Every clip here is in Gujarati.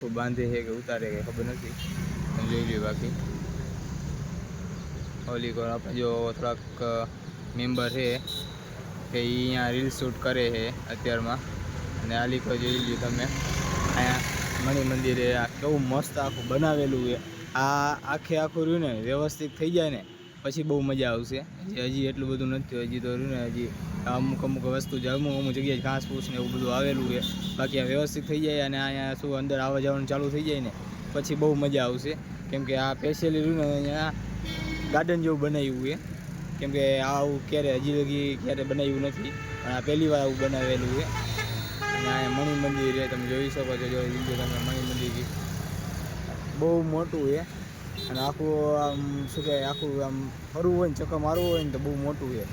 बांधे है कि उतारे है खबर नहीं જોઈ લ્યો બાકી ઓલી કોર આપણે જો થોડાક મેમ્બર છે કે અહીંયા રીલ શૂટ કરે છે અત્યારમાં અને આ લીકો જોઈ લ્યો તમે અહીંયા મણિ મંદિરે આ કેવું મસ્ત આખું બનાવેલું છે આ આખું રહ્યું ને વ્યવસ્થિત થઈ જાય ને પછી બહુ મજા આવશે હજી એટલું બધું નથી હજી તો રહ્યું ને હજી અમુક વસ્તુ અમુક જગ્યાએ ઘાસ ફૂસ ને એવું બધું આવેલું છે બાકી આ વ્યવસ્થિત થઈ જાય અને અહીંયા શું અંદર આવવા જવાનું ચાલુ થઈ જાય ને પછી બહુ મજા આવશે કેમ કે આ સ્પેશિયલી રહ્યું ને અહીંયા ગાર્ડન જેવું બનાવ્યું છે કેમ કે આવું ક્યારે હજી લગી ક્યારે બનાવ્યું નથી પણ આ પહેલી વાર આવું બનાવેલું છે અને અહીંયા મણિ મંદિર છે તમે જોઈ શકો છો જો તમે મણિ મંદિર બહુ મોટું છે અને આખું આમ શું કહે આખું આમ ફરવું હોય ને ચક્કર મારવું હોય ને તો બહુ મોટું છે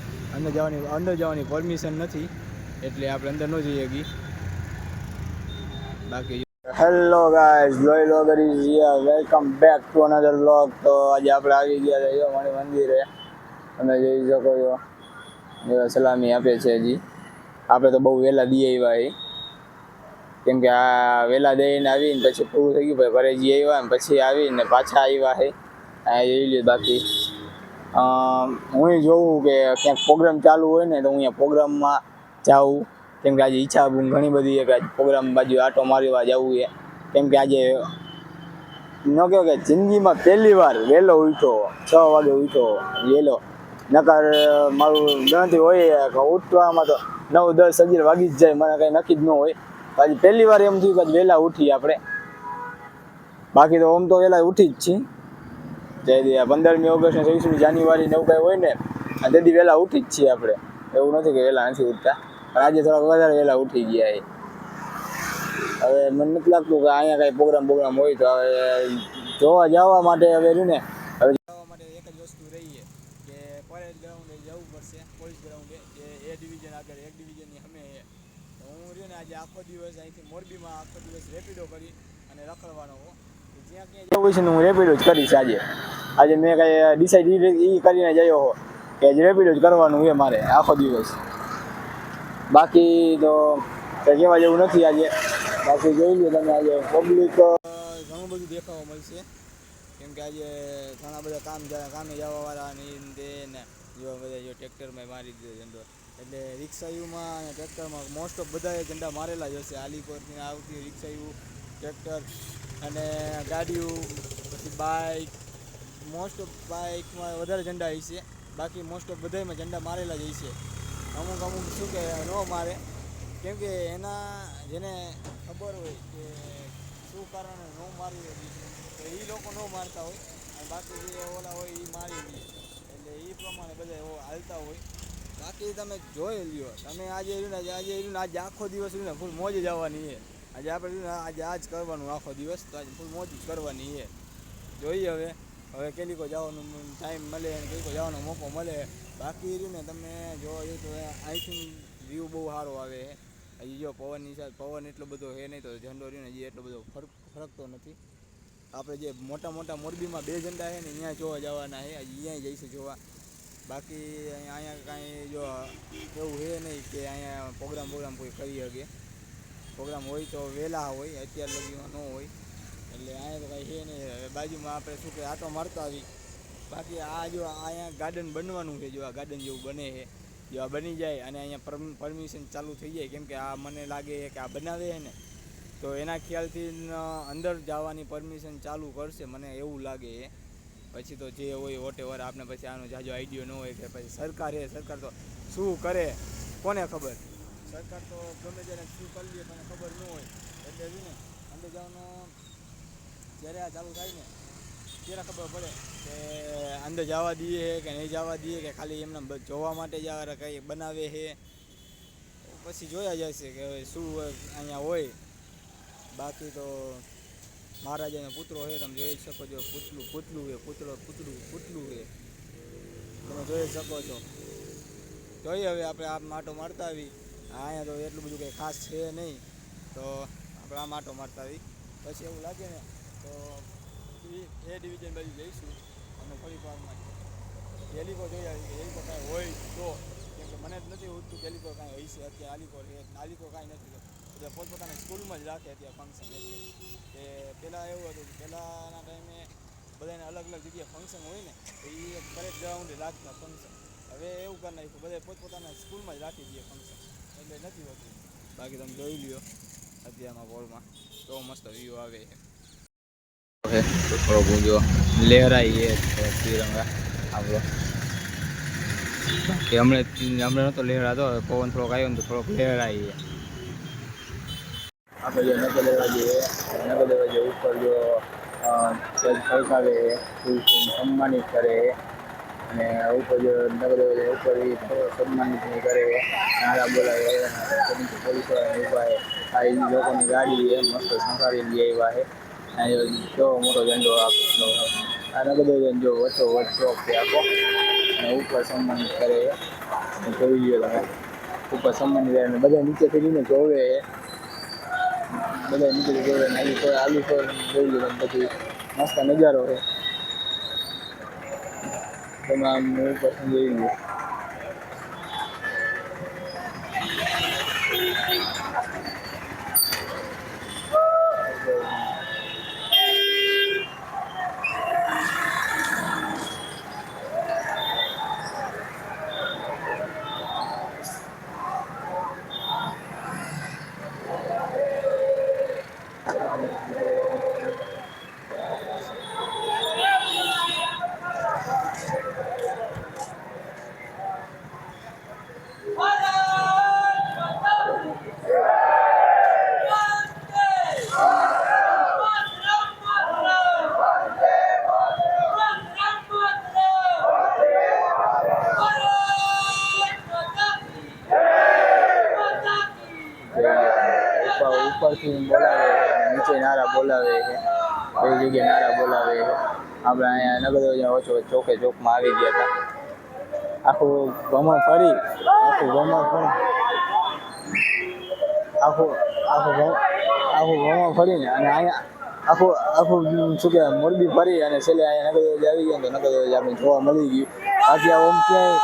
અંદર જવાની પરમિશન નથી એટલે આપણે અંદર ન જઈએ ગઈ બાકી હેલો ગાઈસ જોઈ લો welcome back to another vlog તો આજે આપણે આવી ગયા છે મણિ મંદિરે તમે જોઈ શકો છો સલામી આપે છે હજી આપણે તો બહુ વહેલા દઈ આવ્યા કેમ કે આ વહેલા દઈને આવીને પછી પૂરું થઈ ગયું ઘરે જઈ આવ્યા ને પછી આવીને પાછા આવ્યા છે આ જોઈ લે બાકી હું જોઉં કે ક્યાંક પ્રોગ્રામ ચાલુ હોય ને તો હું અહીંયા પ્રોગ્રામમાં જાઉં કેમ કે આજે ઈચ્છા ઘણી બધી છે કે આજે પ્રોગ્રામ બાજુ આટો મારવા જવું છે કેમ કે આજે ન કહો કે જિંદગીમાં પહેલી વાર વહેલો ઉઠ્યો 6 વાગે ઉઠ્યો વહેલો નકર મારું ગણતરી હોય કે ઉઠવામાં તો 9, 10, 11 વાગી જ જાય મને કંઈ નક્કી જ ન હોય આજે પહેલી વાર એમ થયું કે વહેલા ઉઠીએ આપણે બાકી તો આમ તો વહેલા ઉઠી જ છીએ જે 15મી ઓગસ્ટ ને 26મી જાન્યુઆરી ને એવું કાંઈ હોય ને તેથી વહેલા ઉઠી જ છીએ આપણે એવું નથી કે વહેલા નથી ઉઠતા પણ આજે થોડાક વધારે વહેલા ઉઠી ગયા હવે મને નથી લાગતું કે અહીંયા કાંઈ પ્રોગ્રામ હોય તો હવે જોવા જવા માટે હવે રહ્યું ને હવે જવા માટે એક જ વસ્તુ રહી કે પરેડ ગ્રાઉન્ડે જવું પડશે પોલીસ ગ્રાઉન્ડે જે એ ડિવિઝન આગળ 1 ડિવિઝનની સામે છે હું રહ્યું ને આજે આખો દિવસ અહીંથી મોરબીમાં આખો દિવસ રેપિડો કરી અને રખડવાનો હો જ્યાં ક્યાંય જવું છે ને હું રેપિડો જ કરીશ આજે મેં કાંઈ ડિસાઈડ એ કરીને જયો હો કે રેપિડો જ કરવાનું છે મારે આખો દિવસ બાકી તો કંઈ કહેવા જેવું નથી આજે બાકી જોઈ લો તમે આજે પબ્લિક ઘણું બધું દેખાવા મળશે કેમ કે આજે ઘણા બધા કામે જવાવાળા ને જો બધા જો ટ્રેક્ટરમાં મારી દીધો ઝંડો એટલે રિક્ષાયુમાં અને ટ્રેક્ટરમાં મોસ્ટ ઓફ બધાએ ઝંડા મારેલા જ હશે આલીકોટથી આવતી રિક્ષાયુ ટ્રેક્ટર અને ગાડીઓ પછી બાઇક મોસ્ટ ઓફ બાઇકમાં વધારે ઝંડા હશે બાકી મોસ્ટ ઓફ બધામાં ઝંડા મારેલા જ હશે અમુક શું કે ન મારે કેમ કે એના જેને ખબર હોય કે શું કારણે ન મારી તો એ લોકો ન મારતા હોય અને બાકી જે ઓલા હોય એ મારી દે એટલે એ પ્રમાણે બધા હાલતા હોય બાકી તમે જોઈ લ્યો તમે આજે આખો દિવસ ફૂલ મોજ જ આવવાની છે આજે આપણે આજ કરવાનું આખો દિવસ તો આજે ફૂલ મોજ જ કરવાની છે જોઈએ હવે કેલિકો જવાનું ટાઈમ મળે અને કેલિકો જવાનો મોકો મળે બાકી રહ્યું ને તમે જોવા જઈએ તો અહીંથી વ્યૂ બહુ સારો આવે હજી જો પવનની સાથે પવન એટલો બધો છે નહીં તો ઝંડો રહ્યો ને હજી એટલો બધો ફરકતો નથી આપણે જે મોટા મોરબીમાં 2 ઝંડા છે ને ત્યાં જોવા જવાના છે હજી ત્યાં જઈશું જોવા બાકી અહીંયા કાંઈ જો એવું છે નહીં કે અહીંયા પ્રોગ્રામ કોઈ કરી શકે પ્રોગ્રામ હોય તો વહેલા હોય અત્યાર લગીમાં ન હોય એટલે અહીંયા તો કાંઈ છે નહીં બાજુમાં આપણે શું કે આટો મારતા આવી બાકી આ જો અહીંયા ગાર્ડન બનવાનું છે જો આ ગાર્ડન જેવું બને છે જો આ બની જાય અને અહીંયા પરમિશન ચાલુ થઈ જાય કેમ કે આ મને લાગે છે કે આ બનાવે છે ને તો એના ખ્યાલથી અંદર જવાની પરમિશન ચાલુ કરશે મને એવું લાગે છે પછી તો જે હોય વોટેવર આપણે પછી આનો જાજો આઈડિયો ન હોય કે પછી સરકાર તો શું કરે કોને ખબર સરકાર તો ગમે ત્યારે શું કરી લે મને ખબર ન હોય એટલે ને અંદર જવાનું જ્યારે આ ચાલુ થાય ને ત્યારે ખબર પડે કે અંદર જવા દઈએ કે નહીં જવા દઈએ કે ખાલી એમને જોવા માટે જ કંઈ બનાવે છે પછી જોયા જશે કે શું અહીંયા હોય બાકી તો મહારાજાનો પુત્રો છે તમે જોઈ શકો છો પૂતળું છે તમે જોઈ શકો છો જોઈએ હવે આપણે આ માટો મારતા આવી અહીંયા તો એટલું બધું કંઈ ખાસ છે નહીં તો આપણે આ માટો મારતા આવી પછી એવું લાગે ને તો એ ડિવિઝન બાજુ જઈશું અને ફરી પારમાં કેલિકો જોઈ આવી કેલિકો કાંઈ હોય તો કેમ કે મને જ નથી ઉઠતું કેલિકો કાંઈ હોય છે અત્યારે આલીકો કાંઈ નથી બધા પોતપોતાના સ્કૂલમાં જ રાખે અત્યારે ફંક્શન. એટલે કે પહેલાં એવું હતું કે પહેલાંના ટાઈમે બધાને અલગ અલગ જગ્યાએ ફંક્શન હોય ને તો એ એક કરેક્ટ ગ્રાઉન્ડે રાખતા ફંક્શન. હવે એવું કરી નાખ્યું બધા પોતપોતાના સ્કૂલમાં જ રાખી દઈએ ફંક્શન, એટલે નથી હોતું. બાકી તમે જોઈ લ્યો અત્યારમાં બોલમાં તો મસ્ત વ્યૂ આવે છે. તો થોડોક ઊંચો લહેરાઈએ તિરંગા આપણો. બાકી હમણાં નહોતો લહેરાતો, પવન થોડોક આવ્યો ને તો થોડોક લહેરાઈએ. આપણે જો નગર લેવા જઈએ ઉપર જો સરકારે સન્માનિત કરે અને ઉપર જો નગર ઉપર સન્માનિત કરે, નારા બોલાવે, પોલીસવાળાને ઉભા આ લોકોની ગાડી એ મસ્ત સંભાળી લઈ આવ્યા છે. કેવો મોટો ઝંડો આપેલો આ નગર જો વચ્ચો વચ્ચો આપો અને ઉપર સન્માનિત કરે. જોઈ લ્યો તમે ઉપર સન્માનિત કરે બધા નીચે ફરીને જોવે. બધા નીચે જોવે આલુ પર જોઈ લો પછી મસ્ત નજારો છે. તમે આમ ઉપર જોઈ લો. ઉપરથી બોલાવે નીચે નારા બોલાવે છે, કઈ જગ્યાએ નારા બોલાવે છે. આપણે અહીંયા નગર ઓછો ચોકે ચોકમાં આવી ગયા હતા. આખું ભ્રમણ ફરી આખું ભ્રમણ ફરીને અને અહીંયા આખું શું કહેવાય મોરબી ફરી અને છેલ્લે અહીંયા નગર આવી ગયા તો નગર આપણે જોવા મળી ગયું. બાકી આ ઓમ ક્યાંય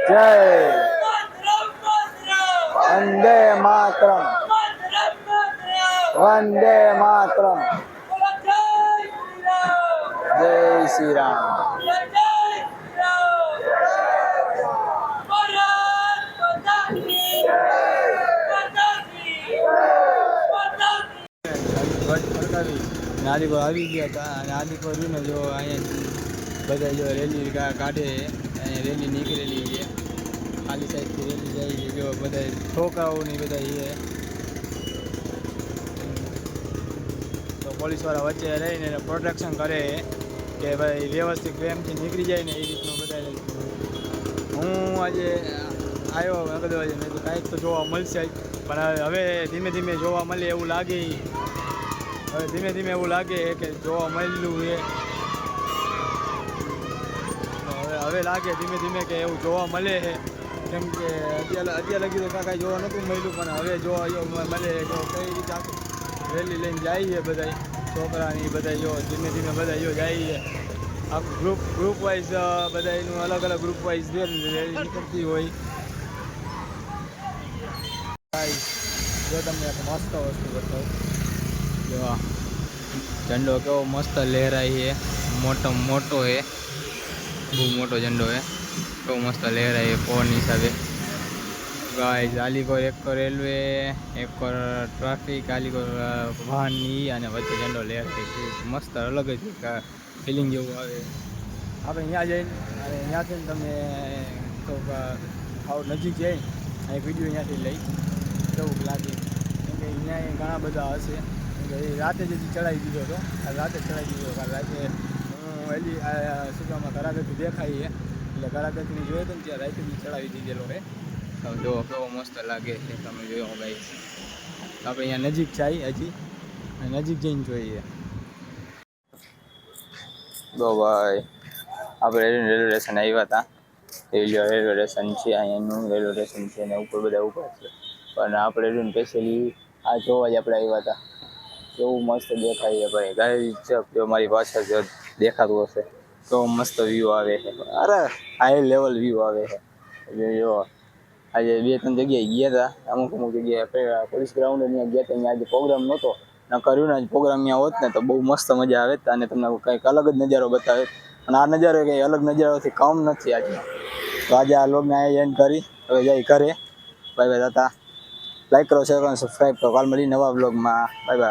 જય વંદે માતરમ, વંદે માતરમ, જય શ્રી રામ. નાલી પર આવી ગયા હતા. નાલી પર ને જો અહીંયા બધા જો રેલી કાઢે, અહીંયા રેલી નીકળેલી છે. ખાલી સાઈડથી રેલી જાય છે. જો બધા છોકરાઓની બધા છે તો પોલીસવાળા વચ્ચે રહીને એને પ્રોટેક્શન કરે કે ભાઈ વ્યવસ્થિત પ્રેમથી નીકળી જાય ને એ રીતનું બધા. હું આજે આવ્યો મેં તો કાંઈક તો જોવા મળશે જ, પણ હવે ધીમે ધીમે જોવા મળે એવું લાગે. હવે ધીમે ધીમે એવું લાગે કે જોવા મળેલું છે. હવે લાગે ધીમે ધીમે કે એવું જોવા મળે છે. કેમ કે અત્યારે લગી તો કાંઈ જોવા નહોતું મળ્યું, પણ હવે જોવા મળે જો કઈ રીતે આખું રેલી લઈને જાય છે બધા છોકરાની બધા. જો ધીમે ધીમે બધા જો જાય છે આખું ગ્રુપ વાઇઝ બધા એનું અલગ અલગ ગ્રુપ વાઇઝ રેલી નીકળતી હોય. જો તમને એક મસ્ત વસ્તુ બતાવું. જો ઝંડો કેવો મસ્ત લહેરાય છે, મોટો છે, બહુ મોટો ઝંડો છે, કેવો મસ્ત લહેરાય છે પવન હિસાબે. ગાઈઝ આલીકોર એક રેલવે એક ટ્રાફિક આલીકોર વાહનની અને વચ્ચે ઝંડો લહેરાય છે. મસ્ત અલગ જ ફિલિંગ જેવું આવે. આપણે ત્યાં જઈને અને ત્યાંથી તમે થોડુંક નજીક જઈને એક વિડીયો ત્યાંથી લઈ કેવું લાગે. કેમ કે અહીંયા ઘણા બધા હશે. રાતે જ ચડાવી દીધો હતો, રાતે ચડાવી દીધો. રાતે હું વહેલી સુગામાં ઘરાગરથી દેખાઈએ એટલે ઘરાગરથી જોયો હતો ને ત્યાં રાતે જ ચડાવી દીધેલો છે. જો કેવો મસ્ત લાગે છે તમે જોયો ભાઈ. આપણે અહીંયા નજીક જાય હજી નજીક જઈને જોઈએ. તો ભાઈ આપણે રેલવે સ્ટેશન આવ્યા હતા. રેલવે સ્ટેશન છે અહીંયાનું રેલવે સ્ટેશન છે ને ઉપર બધા ઊભા છે. પણ આપણે સ્પેશિયલી આ જોવા જ આપણે આવ્યા હતા. કેવું મસ્ત દેખાય છે ભાઈ. ગાય જો મારી પાછળ જો દેખાતું હશે તો મસ્ત વ્યૂ આવે છે, અરે હાઈ લેવલ વ્યૂ આવે છે. એટલે જો આજે 2-3 જગ્યાએ ગયા હતા, અમુક જગ્યાએ પોલીસ ગ્રાઉન્ડ ત્યાં ગયા હતા. આજે પ્રોગ્રામ નહોતો, ન કર્યું ને પ્રોગ્રામ ત્યાં હોત ને તો બહુ મસ્ત મજા આવે અને તમને કંઈક અલગ જ નજારો બતાવે. અને આ નજારો કંઈ અલગ નજારોથી કમ નથી આજે. તો આજે આ લોગને અહીંયા એન્ડ કરી હવે જાય ઘરે. બાય બાય, તાતા. લાઈક કરો, શેર કરો, સબસ્ક્રાઈબ કરો. કાલ મળી નવા બ્લોગમાં. Bye bye.